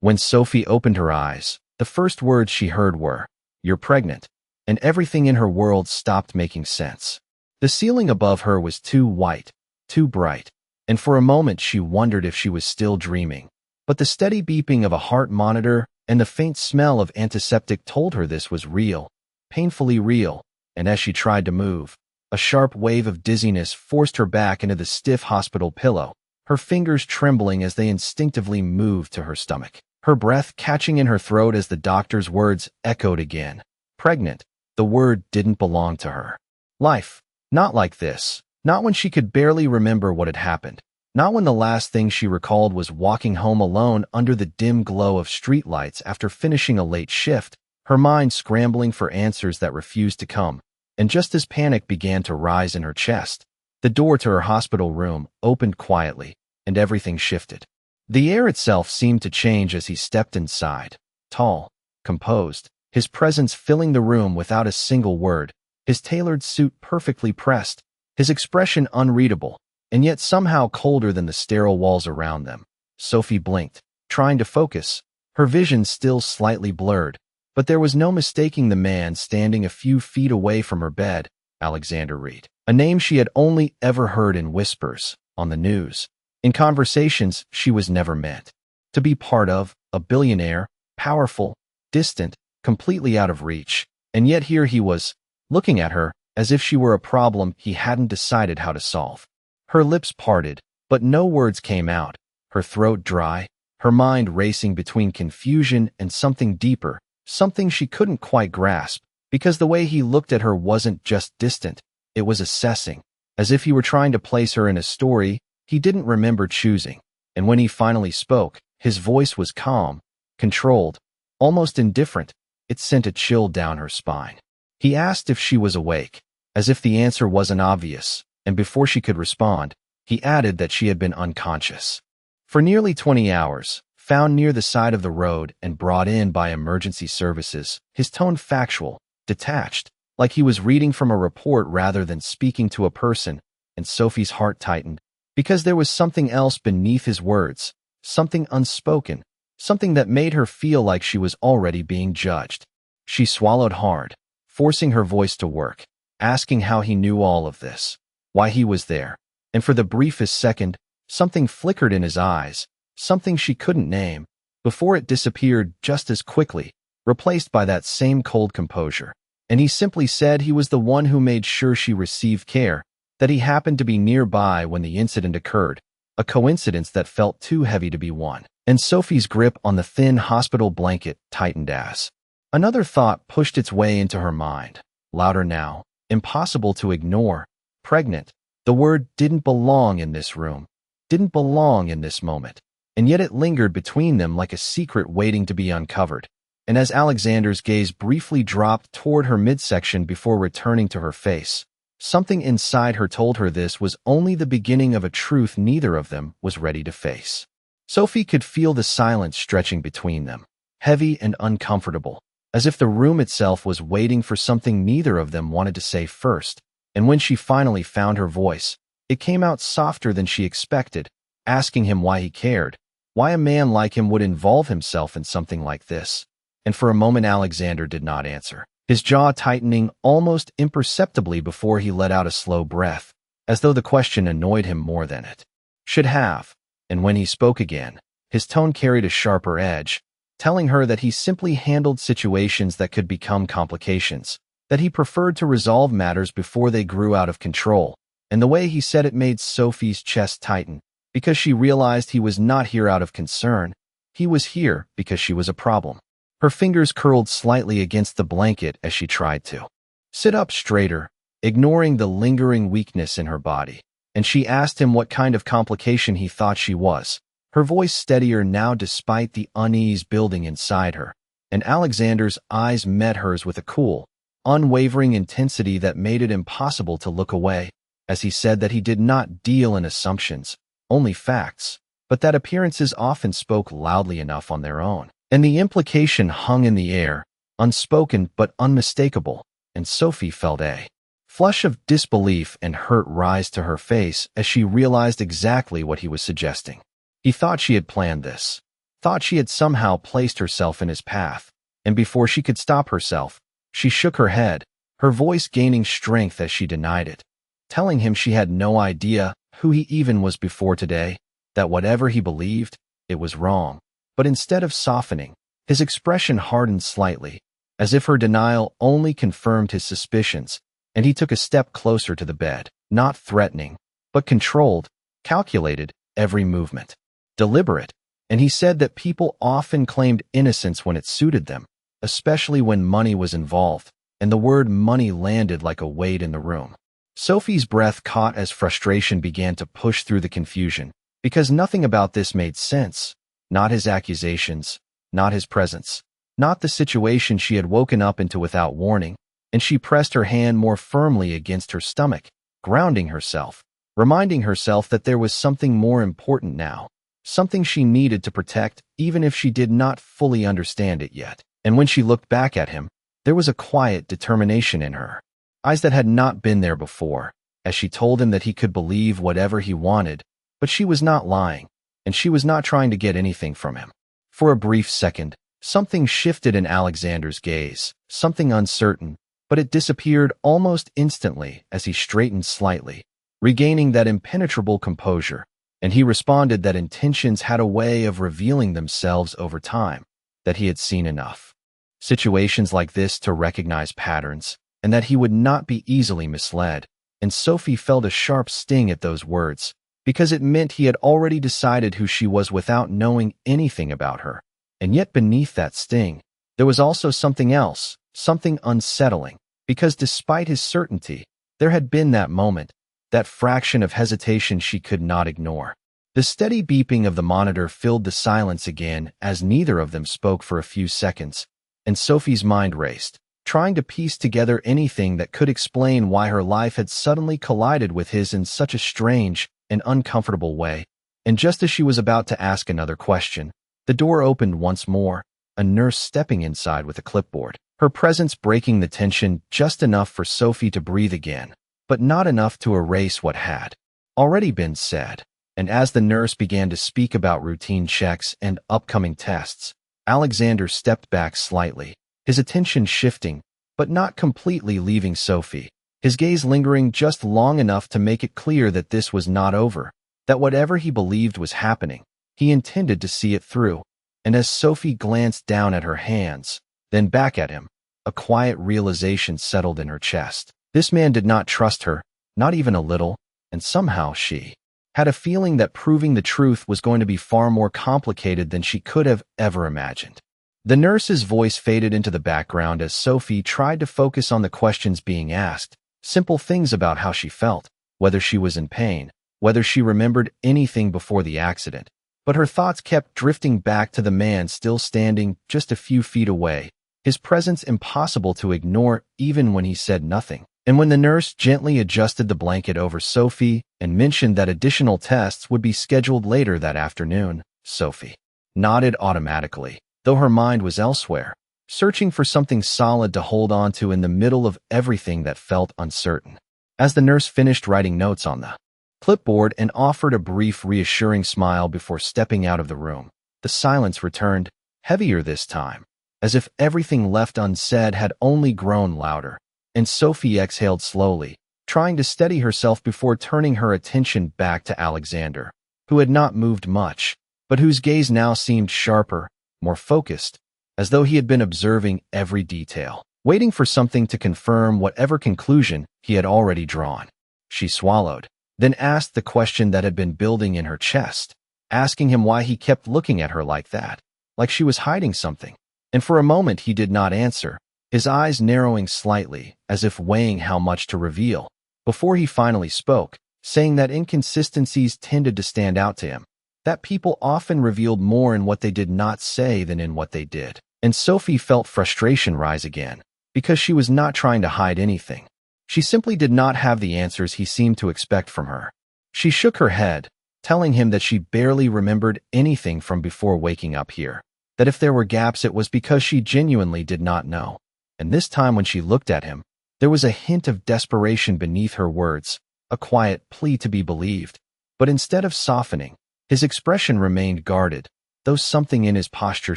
When Sophie opened her eyes, the first words she heard were, "You're pregnant," and everything in her world stopped making sense. The ceiling above her was too white, too bright, and for a moment she wondered if she was still dreaming. But the steady beeping of a heart monitor and the faint smell of antiseptic told her this was real, painfully real, and as she tried to move, a sharp wave of dizziness forced her back into the stiff hospital pillow, her fingers trembling as they instinctively moved to her stomach, her breath catching in her throat as the doctor's words echoed again. Pregnant. The word didn't belong to her. Life. Not like this. Not when she could barely remember what had happened. Not when the last thing she recalled was walking home alone under the dim glow of streetlights after finishing a late shift, her mind scrambling for answers that refused to come. And just as panic began to rise in her chest, the door to her hospital room opened quietly, and everything shifted. The air itself seemed to change as he stepped inside. Tall, composed, his presence filling the room without a single word, his tailored suit perfectly pressed, his expression unreadable, and yet somehow colder than the sterile walls around them. Sophie blinked, trying to focus, her vision still slightly blurred, but there was no mistaking the man standing a few feet away from her bed, Alexander Reed. A name she had only ever heard in whispers, on the news, in conversations she was never meant to be part of, a billionaire, powerful, distant, completely out of reach, and yet here he was, looking at her as if she were a problem he hadn't decided how to solve. Her lips parted, but no words came out, her throat dry, her mind racing between confusion and something deeper, something she couldn't quite grasp, because the way he looked at her wasn't just distant, it was assessing, as if he were trying to place her in a story he didn't remember choosing. And when he finally spoke, his voice was calm, controlled, almost indifferent. It sent a chill down her spine. He asked if she was awake, as if the answer wasn't obvious, and before she could respond, he added that she had been unconscious for nearly 20 hours, found near the side of the road and brought in by emergency services, his tone factual, detached, like he was reading from a report rather than speaking to a person, and Sophie's heart tightened, because there was something else beneath his words, something unspoken, something that made her feel like she was already being judged. She swallowed hard, forcing her voice to work, asking how he knew all of this, why he was there, and for the briefest second, something flickered in his eyes, something she couldn't name, before it disappeared just as quickly, replaced by that same cold composure. And he simply said he was the one who made sure she received care, that he happened to be nearby when the incident occurred, a coincidence that felt too heavy to be one. And Sophie's grip on the thin hospital blanket tightened as another thought pushed its way into her mind, louder now, impossible to ignore. Pregnant. The word didn't belong in this room, didn't belong in this moment, and yet it lingered between them like a secret waiting to be uncovered. And as Alexander's gaze briefly dropped toward her midsection before returning to her face, something inside her told her this was only the beginning of a truth neither of them was ready to face. Sophie could feel the silence stretching between them, heavy and uncomfortable, as if the room itself was waiting for something neither of them wanted to say first. And when she finally found her voice, it came out softer than she expected, asking him why he cared, why a man like him would involve himself in something like this. And for a moment Alexander did not answer, his jaw tightening almost imperceptibly before he let out a slow breath, as though the question annoyed him more than it should have. And when he spoke again, his tone carried a sharper edge, telling her that he simply handled situations that could become complications, that he preferred to resolve matters before they grew out of control. And the way he said it made Sophie's chest tighten, because she realized he was not here out of concern. He was here because she was a problem. Her fingers curled slightly against the blanket as she tried to sit up straighter, ignoring the lingering weakness in her body. And she asked him what kind of complication he thought she was, her voice steadier now despite the unease building inside her. And Alexander's eyes met hers with a cool, unwavering intensity that made it impossible to look away, as he said that he did not deal in assumptions, only facts, but that appearances often spoke loudly enough on their own. And the implication hung in the air, unspoken but unmistakable, and Sophie felt a flush of disbelief and hurt rise to her face as she realized exactly what he was suggesting. He thought she had planned this, thought she had somehow placed herself in his path, and before she could stop herself, she shook her head, her voice gaining strength as she denied it, telling him she had no idea who he even was before today, that whatever he believed, it was wrong. But instead of softening, his expression hardened slightly, as if her denial only confirmed his suspicions, and he took a step closer to the bed, not threatening, but controlled, calculated, every movement, deliberate. And he said that people often claimed innocence when it suited them, especially when money was involved, and the word money landed like a weight in the room. Sophie's breath caught as frustration began to push through the confusion, because nothing about this made sense. Not his accusations, not his presence, not the situation she had woken up into without warning, and she pressed her hand more firmly against her stomach, grounding herself, reminding herself that there was something more important now, something she needed to protect even if she did not fully understand it yet. And when she looked back at him, there was a quiet determination in her eyes that had not been there before, as she told him that he could believe whatever he wanted, but she was not lying, and she was not trying to get anything from him. For a brief second, something shifted in Alexander's gaze, something uncertain, but it disappeared almost instantly as he straightened slightly, regaining that impenetrable composure, and he responded that intentions had a way of revealing themselves over time, that he had seen enough situations like this to recognize patterns, and that he would not be easily misled. And Sophie felt a sharp sting at those words, because it meant he had already decided who she was without knowing anything about her. And yet beneath that sting, there was also something else, something unsettling, because despite his certainty, there had been that moment, that fraction of hesitation she could not ignore. The steady beeping of the monitor filled the silence again as neither of them spoke for a few seconds, and Sophie's mind raced, trying to piece together anything that could explain why her life had suddenly collided with his in such a strange and uncomfortable way. And just as she was about to ask another question, the door opened once more, a nurse stepping inside with a clipboard, her presence breaking the tension just enough for Sophie to breathe again, but not enough to erase what had already been said. And as the nurse began to speak about routine checks and upcoming tests, Alexander stepped back slightly, his attention shifting, but not completely leaving Sophie, his gaze lingering just long enough to make it clear that this was not over, that whatever he believed was happening, he intended to see it through. And as Sophie glanced down at her hands, then back at him, a quiet realization settled in her chest. This man did not trust her, not even a little, and somehow she had a feeling that proving the truth was going to be far more complicated than she could have ever imagined. The nurse's voice faded into the background as Sophie tried to focus on the questions being asked, simple things about how she felt, whether she was in pain, whether she remembered anything before the accident. But her thoughts kept drifting back to the man still standing just a few feet away, his presence impossible to ignore even when he said nothing. And when the nurse gently adjusted the blanket over Sophie and mentioned that additional tests would be scheduled later that afternoon, Sophie nodded automatically, though her mind was elsewhere, searching for something solid to hold on to in the middle of everything that felt uncertain. As the nurse finished writing notes on the clipboard and offered a brief reassuring smile before stepping out of the room, the silence returned, heavier this time, as if everything left unsaid had only grown louder. And Sophie exhaled slowly, trying to steady herself before turning her attention back to Alexander, who had not moved much, but whose gaze now seemed sharper, more focused, as though he had been observing every detail, waiting for something to confirm whatever conclusion he had already drawn. She swallowed, then asked the question that had been building in her chest, asking him why he kept looking at her like that, like she was hiding something. And for a moment he did not answer, his eyes narrowing slightly, as if weighing how much to reveal, before he finally spoke, saying that inconsistencies tended to stand out to him, that people often revealed more in what they did not say than in what they did. And Sophie felt frustration rise again, because she was not trying to hide anything. She simply did not have the answers he seemed to expect from her. She shook her head, telling him that she barely remembered anything from before waking up here, that if there were gaps it was because she genuinely did not know. And this time when she looked at him, there was a hint of desperation beneath her words, a quiet plea to be believed. But instead of softening, his expression remained guarded, though something in his posture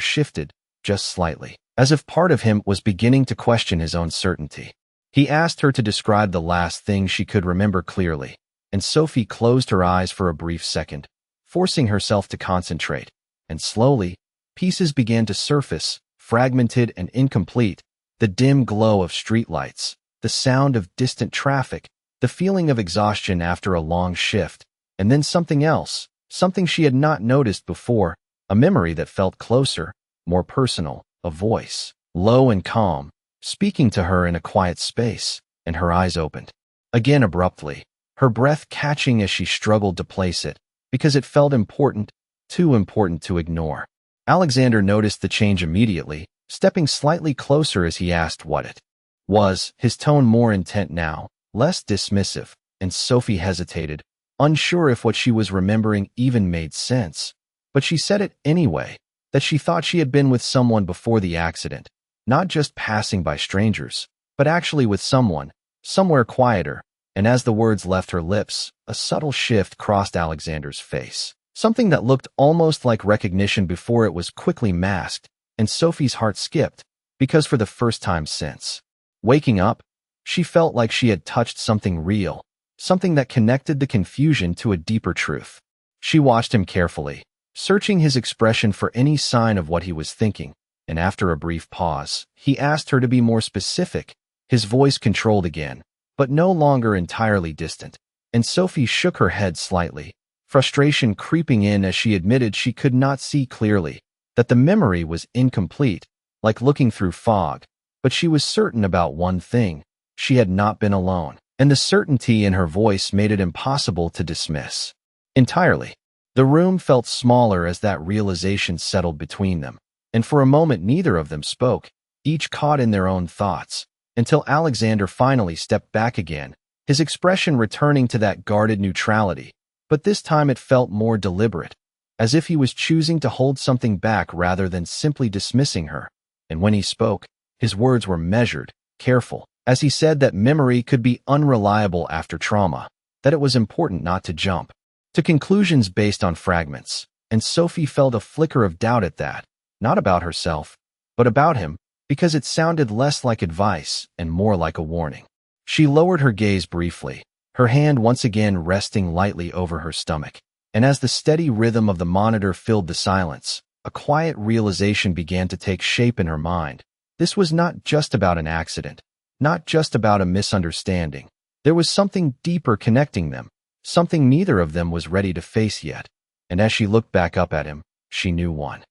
shifted, just slightly, as if part of him was beginning to question his own certainty. He asked her to describe the last thing she could remember clearly, and Sophie closed her eyes for a brief second, forcing herself to concentrate, and slowly, pieces began to surface, fragmented and incomplete, the dim glow of streetlights, the sound of distant traffic, the feeling of exhaustion after a long shift, and then something else, something she had not noticed before, a memory that felt closer, more personal, a voice, low and calm, speaking to her in a quiet space, and her eyes opened. Again abruptly, her breath catching as she struggled to place it, because it felt important, too important to ignore. Alexander noticed the change immediately, stepping slightly closer as he asked what it was, his tone more intent now, less dismissive, and Sophie hesitated, unsure if what she was remembering even made sense. But she said it anyway, that she thought she had been with someone before the accident, not just passing by strangers, but actually with someone, somewhere quieter, and as the words left her lips, a subtle shift crossed Alexander's face. Something that looked almost like recognition before it was quickly masked, and Sophie's heart skipped, because for the first time since waking up, she felt like she had touched something real, something that connected the confusion to a deeper truth. She watched him carefully, searching his expression for any sign of what he was thinking, and after a brief pause, he asked her to be more specific, his voice controlled again, but no longer entirely distant, and Sophie shook her head slightly, frustration creeping in as she admitted she could not see clearly, that the memory was incomplete, like looking through fog, but she was certain about one thing: she had not been alone, and the certainty in her voice made it impossible to dismiss entirely. The room felt smaller as that realization settled between them, and for a moment neither of them spoke, each caught in their own thoughts, until Alexander finally stepped back again, his expression returning to that guarded neutrality, but this time it felt more deliberate, as if he was choosing to hold something back rather than simply dismissing her. And when he spoke, his words were measured, careful, as he said that memory could be unreliable after trauma, that it was important not to jump to conclusions based on fragments, and Sophie felt a flicker of doubt at that, not about herself, but about him, because it sounded less like advice and more like a warning. She lowered her gaze briefly, her hand once again resting lightly over her stomach, and as the steady rhythm of the monitor filled the silence, a quiet realization began to take shape in her mind. This was not just about an accident, not just about a misunderstanding. There was something deeper connecting them, something neither of them was ready to face yet. And as she looked back up at him, she knew one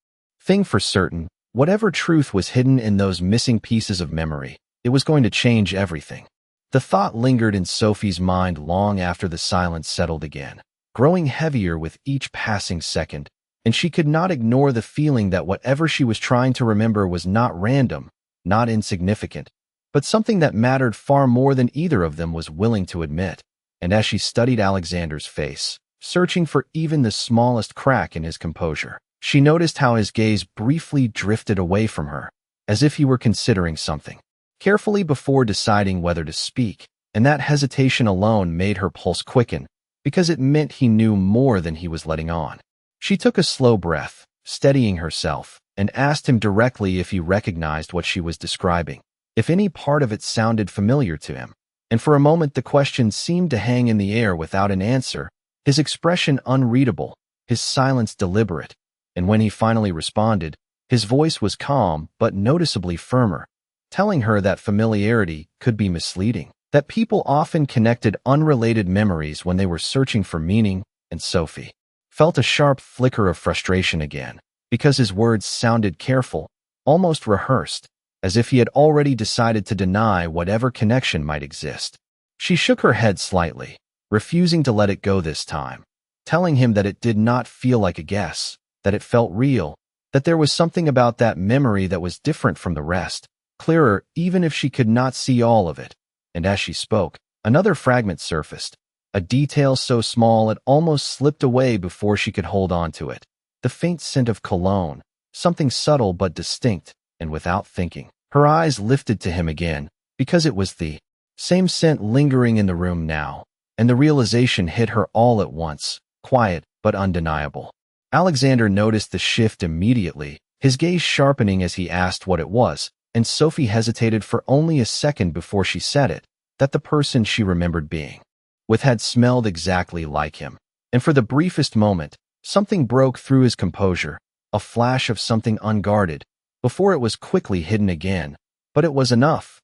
thing for certain: whatever truth was hidden in those missing pieces of memory, it was going to change everything. The thought lingered in Sophie's mind long after the silence settled again, growing heavier with each passing second, and she could not ignore the feeling that whatever she was trying to remember was not random, not insignificant, but something that mattered far more than either of them was willing to admit. And as she studied Alexander's face, searching for even the smallest crack in his composure, she noticed how his gaze briefly drifted away from her, as if he were considering something carefully before deciding whether to speak, and that hesitation alone made her pulse quicken, because it meant he knew more than he was letting on. She took a slow breath, steadying herself, and asked him directly if he recognized what she was describing, if any part of it sounded familiar to him. And for a moment the question seemed to hang in the air without an answer, his expression unreadable, his silence deliberate. And when he finally responded, his voice was calm but noticeably firmer, telling her that familiarity could be misleading, that people often connected unrelated memories when they were searching for meaning. And Sophie felt a sharp flicker of frustration again, because his words sounded careful, almost rehearsed, as if he had already decided to deny whatever connection might exist. She shook her head slightly, refusing to let it go this time, telling him that it did not feel like a guess, that it felt real, that there was something about that memory that was different from the rest, clearer even if she could not see all of it. And as she spoke, another fragment surfaced, a detail so small it almost slipped away before she could hold on to it. The faint scent of cologne, something subtle but distinct, and without thinking, her eyes lifted to him again, because it was the same scent lingering in the room now, and the realization hit her all at once, quiet but undeniable. Alexander noticed the shift immediately, his gaze sharpening as he asked what it was, and Sophie hesitated for only a second before she said it, that the person she remembered being with had smelled exactly like him. And for the briefest moment, something broke through his composure, a flash of something unguarded, before it was quickly hidden again. But it was enough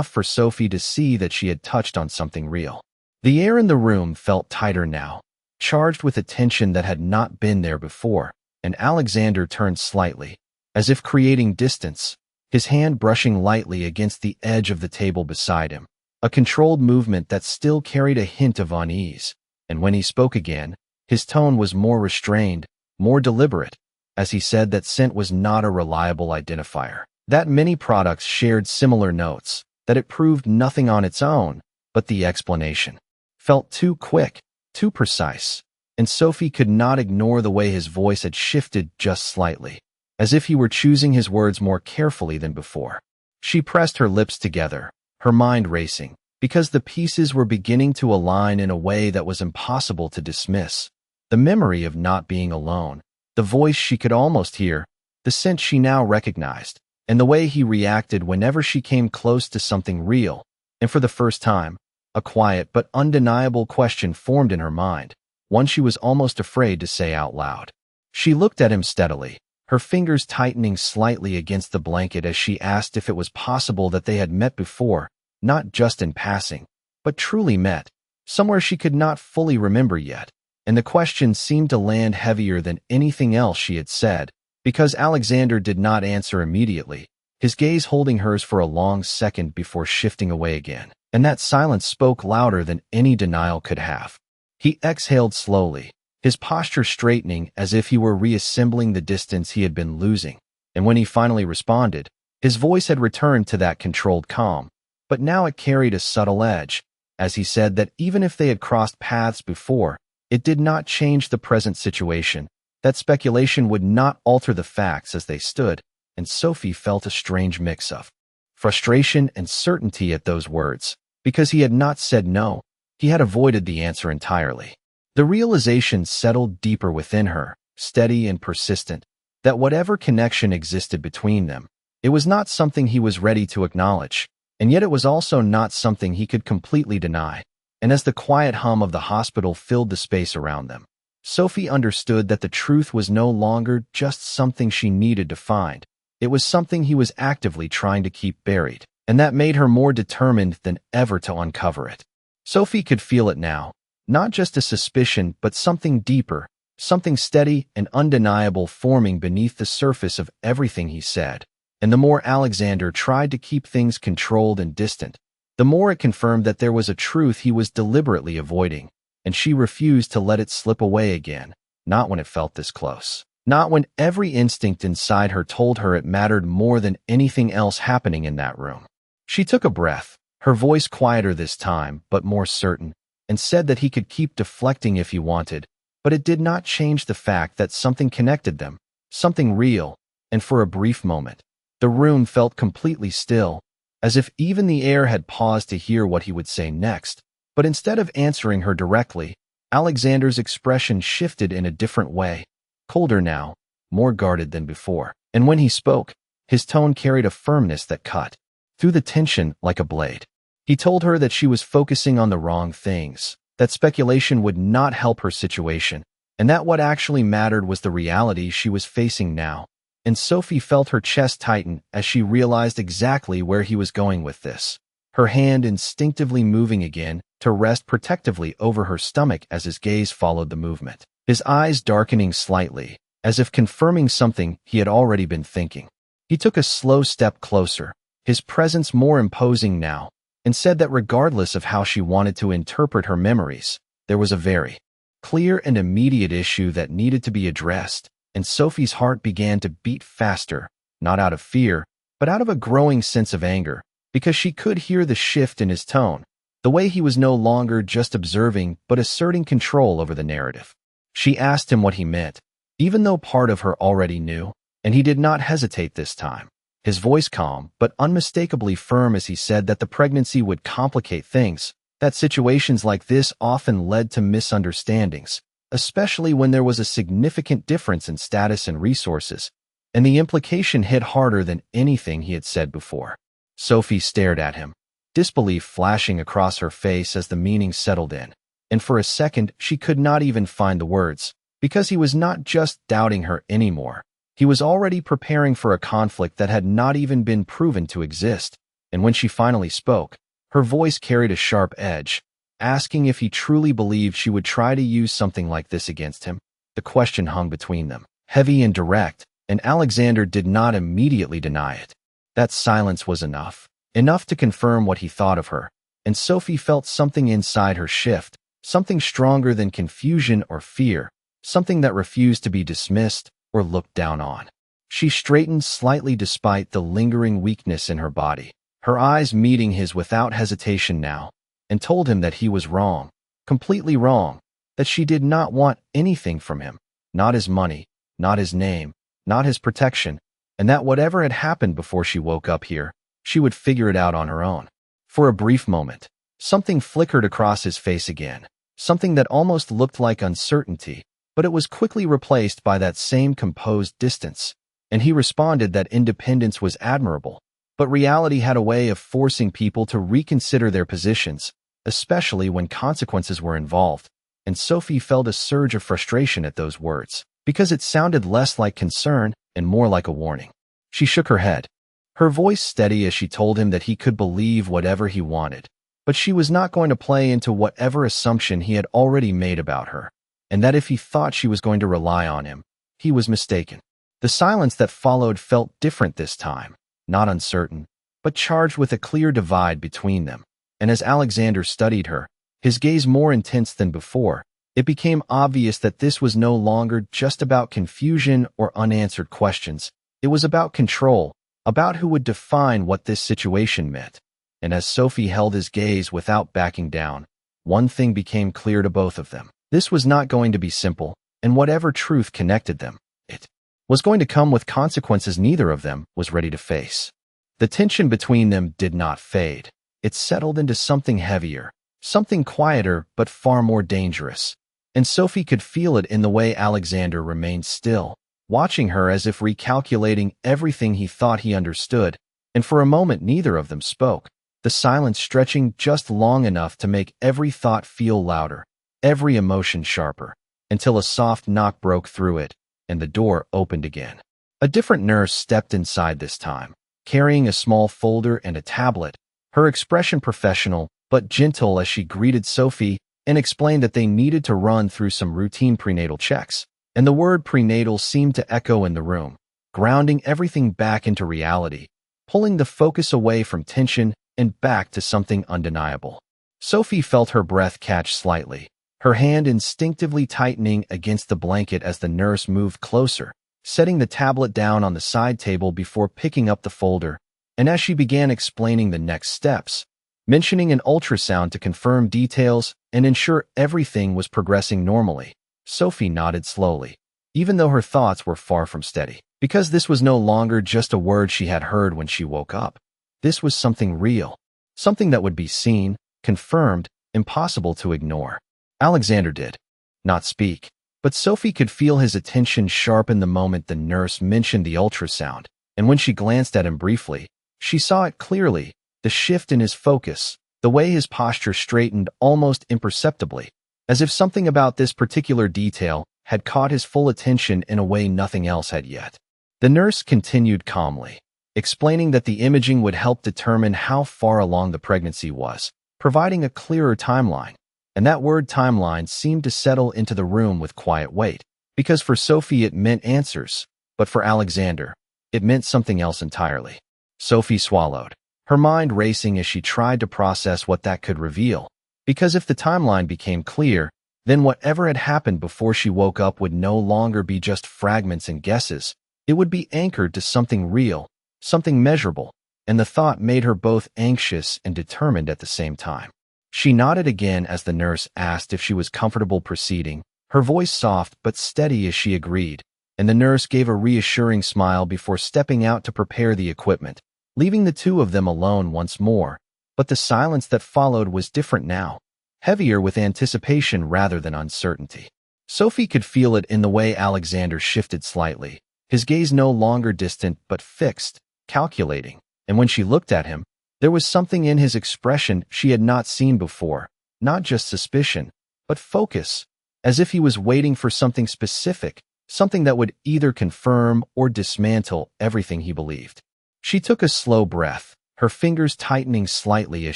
for Sophie to see that she had touched on something real. The air in the room felt tighter now, charged with a tension that had not been there before, and Alexander turned slightly, as if creating distance, his hand brushing lightly against the edge of the table beside him, a controlled movement that still carried a hint of unease. And when he spoke again, his tone was more restrained, more deliberate, as he said that scent was not a reliable identifier, that many products shared similar notes, that it proved nothing on its own, but the explanation felt too quick, too precise, and Sophie could not ignore the way his voice had shifted just slightly, as if he were choosing his words more carefully than before. She pressed her lips together, her mind racing, because the pieces were beginning to align in a way that was impossible to dismiss. The memory of not being alone, the voice she could almost hear, the scent she now recognized, and the way he reacted whenever she came close to something real. And for the first time, a quiet but undeniable question formed in her mind, one she was almost afraid to say out loud. She looked at him steadily, her fingers tightening slightly against the blanket as she asked if it was possible that they had met before, not just in passing, but truly met, somewhere she could not fully remember yet. And the question seemed to land heavier than anything else she had said, because Alexander did not answer immediately, his gaze holding hers for a long second before shifting away again. And that silence spoke louder than any denial could have. He exhaled slowly, his posture straightening as if he were reassembling the distance he had been losing. And when he finally responded, his voice had returned to that controlled calm, but now it carried a subtle edge, as he said that even if they had crossed paths before, it did not change the present situation, that speculation would not alter the facts as they stood. And Sophie felt a strange mix of frustration and certainty at those words, because he had not said no, he had avoided the answer entirely. The realization settled deeper within her, steady and persistent, that whatever connection existed between them, it was not something he was ready to acknowledge, and yet it was also not something he could completely deny. And as the quiet hum of the hospital filled the space around them, Sophie understood that the truth was no longer just something she needed to find. It was something he was actively trying to keep buried, and that made her more determined than ever to uncover it. Sophie could feel it now, not just a suspicion but something deeper, something steady and undeniable forming beneath the surface of everything he said. And the more Alexander tried to keep things controlled and distant, the more it confirmed that there was a truth he was deliberately avoiding, and she refused to let it slip away again, not when it felt this close. Not when every instinct inside her told her it mattered more than anything else happening in that room. She took a breath, her voice quieter this time but more certain, and said that he could keep deflecting if he wanted, but it did not change the fact that something connected them, something real. And for a brief moment, the room felt completely still, as if even the air had paused to hear what he would say next. But instead of answering her directly, Alexander's expression shifted in a different way. Colder now, more guarded than before. And when he spoke, his tone carried a firmness that cut through the tension like a blade. He told her that she was focusing on the wrong things, that speculation would not help her situation, and that what actually mattered was the reality she was facing now. And Sophie felt her chest tighten as she realized exactly where he was going with this, her hand instinctively moving again to rest protectively over her stomach as his gaze followed the movement, his eyes darkening slightly, as if confirming something he had already been thinking. He took a slow step closer, his presence more imposing now, and said that regardless of how she wanted to interpret her memories, there was a very clear and immediate issue that needed to be addressed. And Sophie's heart began to beat faster, not out of fear, but out of a growing sense of anger, because she could hear the shift in his tone, the way he was no longer just observing but asserting control over the narrative. She asked him what he meant, even though part of her already knew, and he did not hesitate this time, his voice calm but unmistakably firm as he said that the pregnancy would complicate things, that situations like this often led to misunderstandings, especially when there was a significant difference in status and resources, and the implication hit harder than anything he had said before. Sophie stared at him, disbelief flashing across her face as the meaning settled in, and for a second she could not even find the words, because he was not just doubting her anymore. He was already preparing for a conflict that had not even been proven to exist, and when she finally spoke, her voice carried a sharp edge, asking if he truly believed she would try to use something like this against him. The question hung between them, heavy and direct, and Alexander did not immediately deny it. That silence was enough to confirm what he thought of her, and Sophie felt something inside her shift, something stronger than confusion or fear, something that refused to be dismissed or looked down on. She straightened slightly despite the lingering weakness in her body, her eyes meeting his without hesitation now, and told him that he was wrong, completely wrong, that she did not want anything from him, not his money, not his name, not his protection, and that whatever had happened before she woke up here, she would figure it out on her own. For a brief moment, something flickered across his face again, something that almost looked like uncertainty, but it was quickly replaced by that same composed distance, and he responded that independence was admirable, but reality had a way of forcing people to reconsider their positions, especially when consequences were involved, and Sophie felt a surge of frustration at those words, because it sounded less like concern and more like a warning. She shook her head, her voice steady as she told him that he could believe whatever he wanted, but she was not going to play into whatever assumption he had already made about her, and that if he thought she was going to rely on him, he was mistaken. The silence that followed felt different this time, not uncertain, but charged with a clear divide between them, and as Alexander studied her, his gaze more intense than before, it became obvious that this was no longer just about confusion or unanswered questions. It was about control, about who would define what this situation meant. And as Sophie held his gaze without backing down, one thing became clear to both of them. This was not going to be simple, and whatever truth connected them, it was going to come with consequences neither of them was ready to face. The tension between them did not fade. It settled into something heavier, something quieter but far more dangerous, and Sophie could feel it in the way Alexander remained still, watching her as if recalculating everything he thought he understood, and for a moment neither of them spoke, the silence stretching just long enough to make every thought feel louder, every emotion sharper, until a soft knock broke through it, and the door opened again. A different nurse stepped inside this time, carrying a small folder and a tablet, her expression professional but gentle as she greeted Sophie and explained that they needed to run through some routine prenatal checks, and the word prenatal seemed to echo in the room, grounding everything back into reality, pulling the focus away from tension and back to something undeniable. Sophie felt her breath catch slightly, her hand instinctively tightening against the blanket as the nurse moved closer, setting the tablet down on the side table before picking up the folder, and as she began explaining the next steps, mentioning an ultrasound to confirm details and ensure everything was progressing normally, Sophie nodded slowly, even though her thoughts were far from steady, because this was no longer just a word she had heard when she woke up. This was something real, something that would be seen, confirmed, impossible to ignore. Alexander did not speak, but Sophie could feel his attention sharpen the moment the nurse mentioned the ultrasound, and when she glanced at him briefly, she saw it clearly, the shift in his focus, the way his posture straightened almost imperceptibly, as if something about this particular detail had caught his full attention in a way nothing else had yet. The nurse continued calmly, explaining that the imaging would help determine how far along the pregnancy was, providing a clearer timeline. And that word timeline seemed to settle into the room with quiet weight, because for Sophie it meant answers, but for Alexander, it meant something else entirely. Sophie swallowed, her mind racing as she tried to process what that could reveal, because if the timeline became clear, then whatever had happened before she woke up would no longer be just fragments and guesses. It would be anchored to something real, something measurable, and the thought made her both anxious and determined at the same time. She nodded again as the nurse asked if she was comfortable proceeding, her voice soft but steady as she agreed, and the nurse gave a reassuring smile before stepping out to prepare the equipment, leaving the two of them alone once more. But the silence that followed was different now, heavier with anticipation rather than uncertainty. Sophie could feel it in the way Alexander shifted slightly, his gaze no longer distant but fixed, calculating, and when she looked at him, there was something in his expression she had not seen before, not just suspicion, but focus, as if he was waiting for something specific, something that would either confirm or dismantle everything he believed. She took a slow breath, her fingers tightening slightly as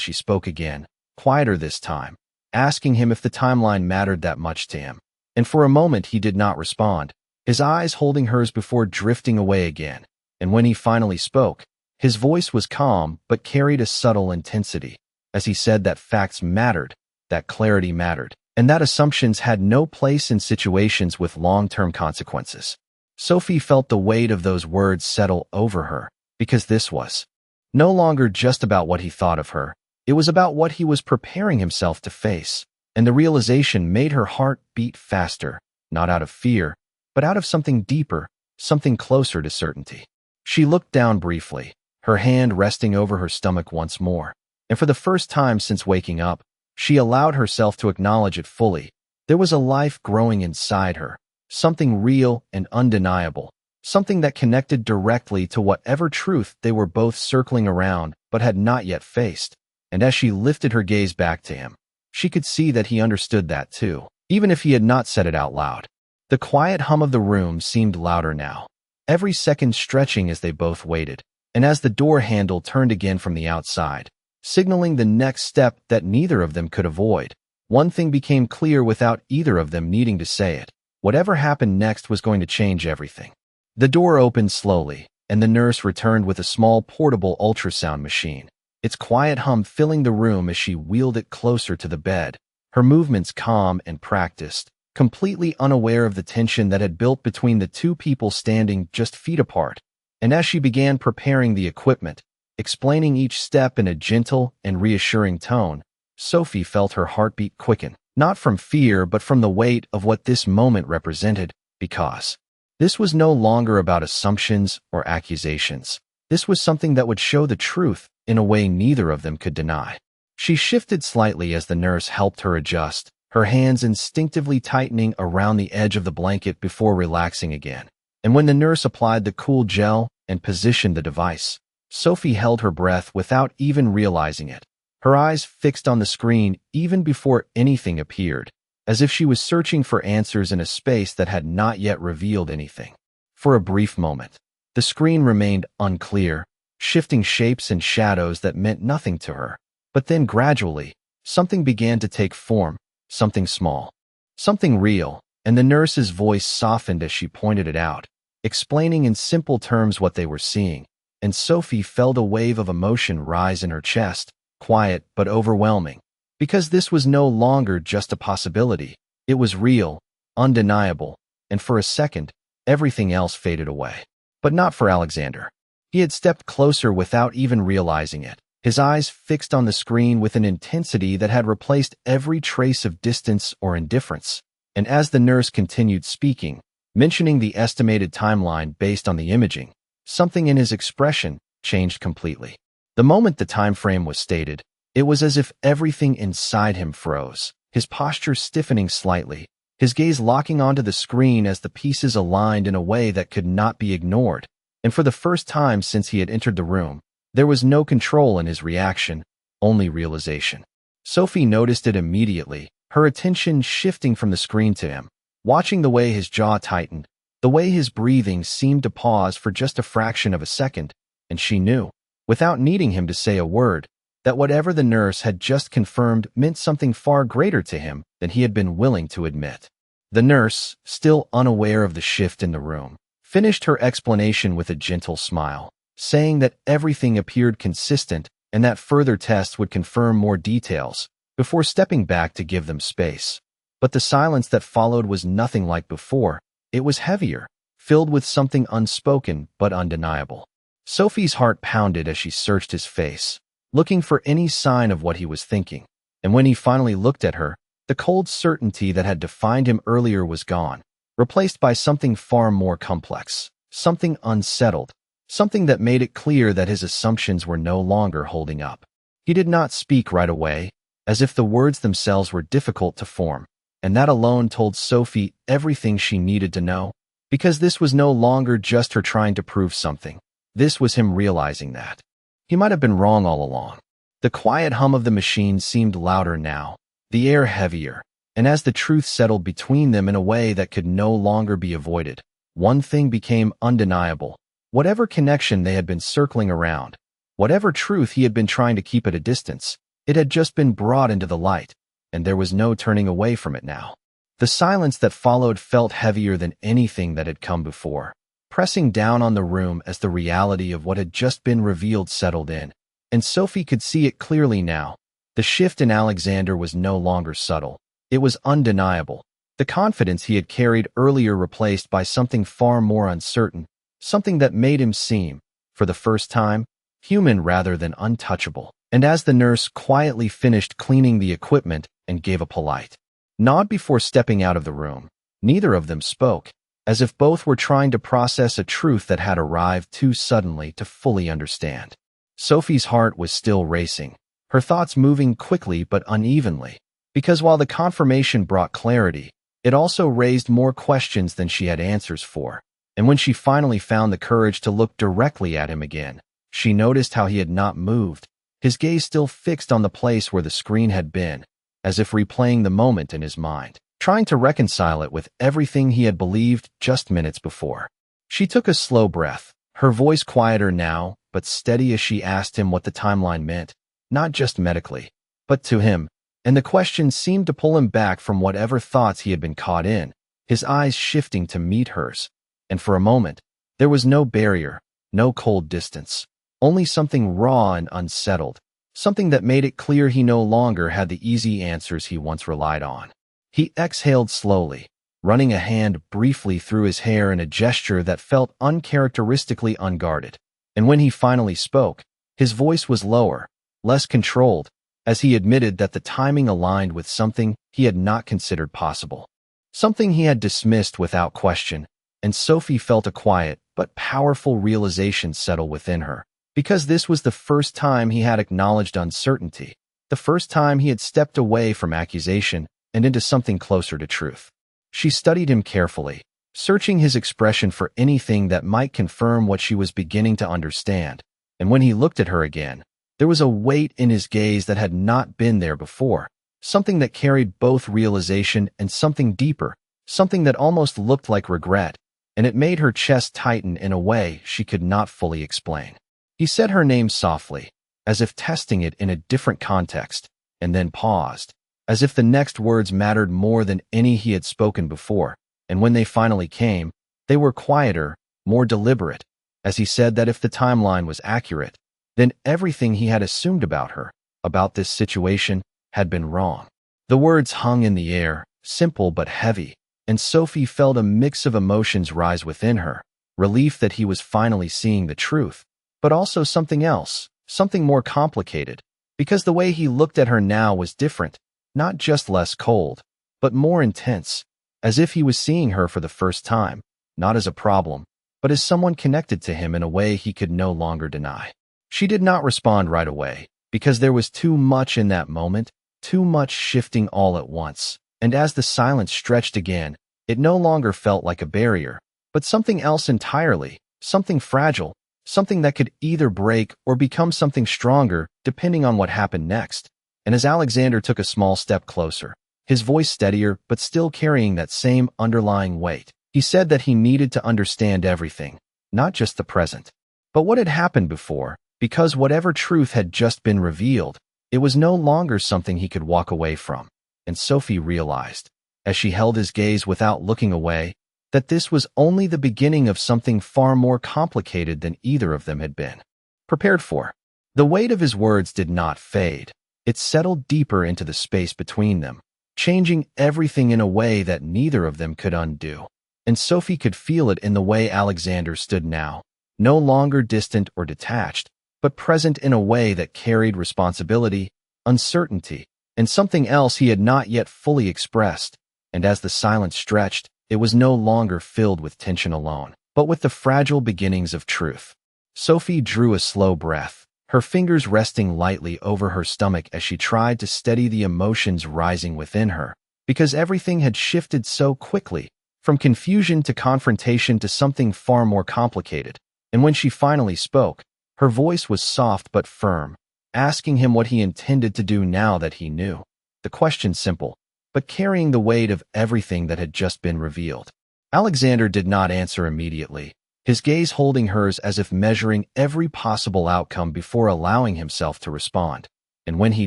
she spoke again, quieter this time, asking him if the timeline mattered that much to him. And for a moment he did not respond, his eyes holding hers before drifting away again. And when he finally spoke, his voice was calm but carried a subtle intensity, as he said that facts mattered, that clarity mattered, and that assumptions had no place in situations with long-term consequences. Sophie felt the weight of those words settle over her, because this was no longer just about what he thought of her, it was about what he was preparing himself to face, and the realization made her heart beat faster, not out of fear, but out of something deeper, something closer to certainty. She looked down briefly, her hand resting over her stomach once more, and for the first time since waking up, she allowed herself to acknowledge it fully. There was a life growing inside her, something real and undeniable, something that connected directly to whatever truth they were both circling around but had not yet faced. And as she lifted her gaze back to him, she could see that he understood that too, even if he had not said it out loud. The quiet hum of the room seemed louder now, every second stretching as they both waited, and as the door handle turned again from the outside, signaling the next step that neither of them could avoid, one thing became clear without either of them needing to say it. Whatever happened next was going to change everything. The door opened slowly, and the nurse returned with a small portable ultrasound machine, its quiet hum filling the room as she wheeled it closer to the bed, her movements calm and practiced, completely unaware of the tension that had built between the two people standing just feet apart. And as she began preparing the equipment, explaining each step in a gentle and reassuring tone, Sophie felt her heartbeat quicken, not from fear but from the weight of what this moment represented, because this was no longer about assumptions or accusations. This was something that would show the truth in a way neither of them could deny. She shifted slightly as the nurse helped her adjust, her hands instinctively tightening around the edge of the blanket before relaxing again. And when the nurse applied the cool gel and positioned the device, Sophie held her breath without even realizing it, her eyes fixed on the screen even before anything appeared, as if she was searching for answers in a space that had not yet revealed anything. For a brief moment, the screen remained unclear, shifting shapes and shadows that meant nothing to her. But then gradually, something began to take form, something small, something real, and the nurse's voice softened as she pointed it out, explaining in simple terms what they were seeing, and Sophie felt a wave of emotion rise in her chest, quiet but overwhelming. Because this was no longer just a possibility, it was real, undeniable, and for a second, everything else faded away. But not for Alexander. He had stepped closer without even realizing it, his eyes fixed on the screen with an intensity that had replaced every trace of distance or indifference. And as the nurse continued speaking, mentioning the estimated timeline based on the imaging, something in his expression changed completely. The moment the time frame was stated, it was as if everything inside him froze, his posture stiffening slightly, his gaze locking onto the screen as the pieces aligned in a way that could not be ignored. And for the first time since he had entered the room, there was no control in his reaction, only realization. Sophie noticed it immediately, her attention shifting from the screen to him, watching the way his jaw tightened, the way his breathing seemed to pause for just a fraction of a second, and she knew, without needing him to say a word, that whatever the nurse had just confirmed meant something far greater to him than he had been willing to admit. The nurse, still unaware of the shift in the room, finished her explanation with a gentle smile, saying that everything appeared consistent and that further tests would confirm more details, before stepping back to give them space. But the silence that followed was nothing like before. It was heavier, filled with something unspoken but undeniable. Sophie's heart pounded as she searched his face, looking for any sign of what he was thinking. And when he finally looked at her, the cold certainty that had defined him earlier was gone, replaced by something far more complex, something unsettled, something that made it clear that his assumptions were no longer holding up. He did not speak right away, as if the words themselves were difficult to form. and that alone told Sophie everything she needed to know, because this was no longer just her trying to prove something. This was him realizing that he might have been wrong all along. The quiet hum of the machine seemed louder now, the air heavier, and as the truth settled between them in a way that could no longer be avoided, one thing became undeniable. Whatever connection they had been circling around, whatever truth he had been trying to keep at a distance, it had just been brought into the light, and there was no turning away from it now. The silence that followed felt heavier than anything that had come before, pressing down on the room as the reality of what had just been revealed settled in, and Sophie could see it clearly now. The shift in Alexander was no longer subtle. It was undeniable. The confidence he had carried earlier replaced by something far more uncertain, something that made him seem, for the first time, human rather than untouchable. And as the nurse quietly finished cleaning the equipment and gave a polite nod before stepping out of the room, neither of them spoke, as if both were trying to process a truth that had arrived too suddenly to fully understand. Sophie's heart was still racing, her thoughts moving quickly but unevenly, because while the confirmation brought clarity, it also raised more questions than she had answers for. And when she finally found the courage to look directly at him again, she noticed how he had not moved, his gaze still fixed on the place where the screen had been, as if replaying the moment in his mind, trying to reconcile it with everything he had believed just minutes before. She took a slow breath, her voice quieter now, but steady as she asked him what the timeline meant, not just medically, but to him, and the question seemed to pull him back from whatever thoughts he had been caught in, his eyes shifting to meet hers. And for a moment, there was no barrier, no cold distance, only something raw and unsettled, something that made it clear he no longer had the easy answers he once relied on. He exhaled slowly, running a hand briefly through his hair in a gesture that felt uncharacteristically unguarded. And when he finally spoke, his voice was lower, less controlled, as he admitted that the timing aligned with something he had not considered possible, something he had dismissed without question, and Sophie felt a quiet but powerful realization settle within her. Because this was the first time he had acknowledged uncertainty, the first time he had stepped away from accusation and into something closer to truth. She studied him carefully, searching his expression for anything that might confirm what she was beginning to understand, and when he looked at her again, there was a weight in his gaze that had not been there before, something that carried both realization and something deeper, something that almost looked like regret, and it made her chest tighten in a way she could not fully explain. He said her name softly, as if testing it in a different context, and then paused, as if the next words mattered more than any he had spoken before, and when they finally came, they were quieter, more deliberate, as he said that if the timeline was accurate, then everything he had assumed about her, about this situation, had been wrong. The words hung in the air, simple but heavy, and Sophie felt a mix of emotions rise within her, relief that he was finally seeing the truth, but also something else, something more complicated, because the way he looked at her now was different, not just less cold, but more intense, as if he was seeing her for the first time, not as a problem, but as someone connected to him in a way he could no longer deny. She did not respond right away, because there was too much in that moment, too much shifting all at once, and as the silence stretched again, it no longer felt like a barrier, but something else entirely, something fragile, something that could either break or become something stronger depending on what happened next. And as Alexander took a small step closer, his voice steadier but still carrying that same underlying weight, he said that he needed to understand everything, not just the present, but what had happened before, because whatever truth had just been revealed, it was no longer something he could walk away from. And Sophie realized, as she held his gaze without looking away, that this was only the beginning of something far more complicated than either of them had been prepared for. The weight of his words did not fade. It settled deeper into the space between them, changing everything in a way that neither of them could undo. And Sophie could feel it in the way Alexander stood now, no longer distant or detached, but present in a way that carried responsibility, uncertainty, and something else he had not yet fully expressed. And as the silence stretched, it was no longer filled with tension alone, but with the fragile beginnings of truth. Sophie drew a slow breath, her fingers resting lightly over her stomach as she tried to steady the emotions rising within her, because everything had shifted so quickly, from confusion to confrontation to something far more complicated. And when she finally spoke, her voice was soft but firm, asking him what he intended to do now that he knew. The question simple, but carrying the weight of everything that had just been revealed. Alexander did not answer immediately, his gaze holding hers as if measuring every possible outcome before allowing himself to respond. And when he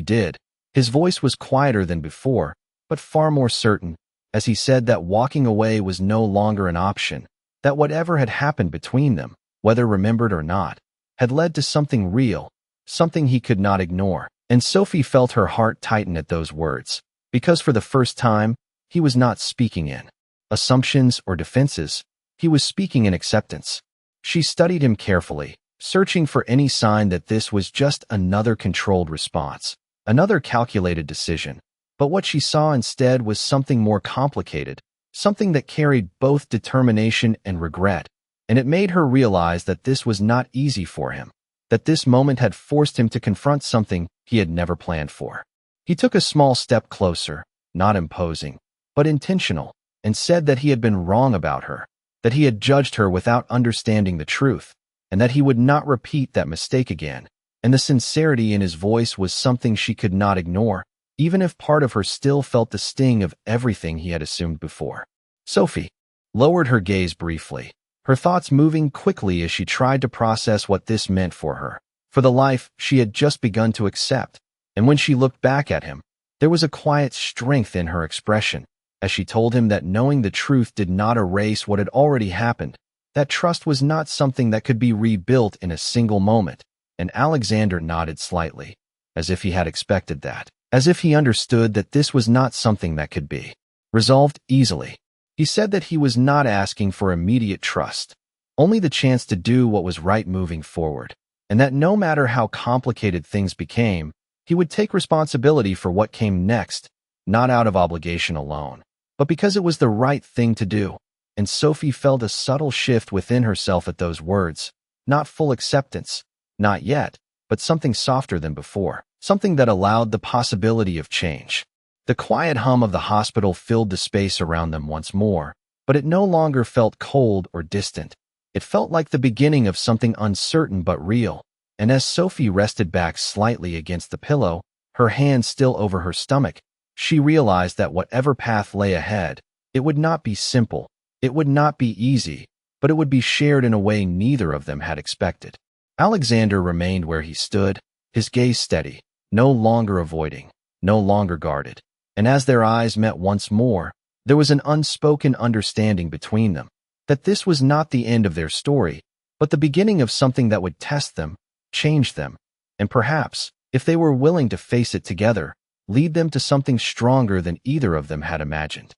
did, his voice was quieter than before, but far more certain, as he said that walking away was no longer an option, that whatever had happened between them, whether remembered or not, had led to something real, something he could not ignore. And Sophie felt her heart tighten at those words, because for the first time, he was not speaking in assumptions or defenses, he was speaking in acceptance. She studied him carefully, searching for any sign that this was just another controlled response, another calculated decision. But what she saw instead was something more complicated, something that carried both determination and regret, and it made her realize that this was not easy for him, that this moment had forced him to confront something he had never planned for. He took a small step closer, not imposing, but intentional, and said that he had been wrong about her, that he had judged her without understanding the truth, and that he would not repeat that mistake again. And the sincerity in his voice was something she could not ignore, even if part of her still felt the sting of everything he had assumed before. Sophie lowered her gaze briefly, her thoughts moving quickly as she tried to process what this meant for her, for the life she had just begun to accept. And when she looked back at him, there was a quiet strength in her expression, as she told him that knowing the truth did not erase what had already happened, that trust was not something that could be rebuilt in a single moment. And Alexander nodded slightly, as if he had expected that, as if he understood that this was not something that could be resolved easily. He said that he was not asking for immediate trust, only the chance to do what was right moving forward, and that no matter how complicated things became, he would take responsibility for what came next, not out of obligation alone, but because it was the right thing to do. And Sophie felt a subtle shift within herself at those words, not full acceptance, not yet, but something softer than before, something that allowed the possibility of change. The quiet hum of the hospital filled the space around them once more, but it no longer felt cold or distant. It felt like the beginning of something uncertain but real. And as Sophie rested back slightly against the pillow, her hand still over her stomach, she realized that whatever path lay ahead, it would not be simple, it would not be easy, but it would be shared in a way neither of them had expected. Alexander remained where he stood, his gaze steady, no longer avoiding, no longer guarded. And as their eyes met once more, there was an unspoken understanding between them, that this was not the end of their story, but the beginning of something that would test them, change them, and perhaps, if they were willing to face it together, lead them to something stronger than either of them had imagined.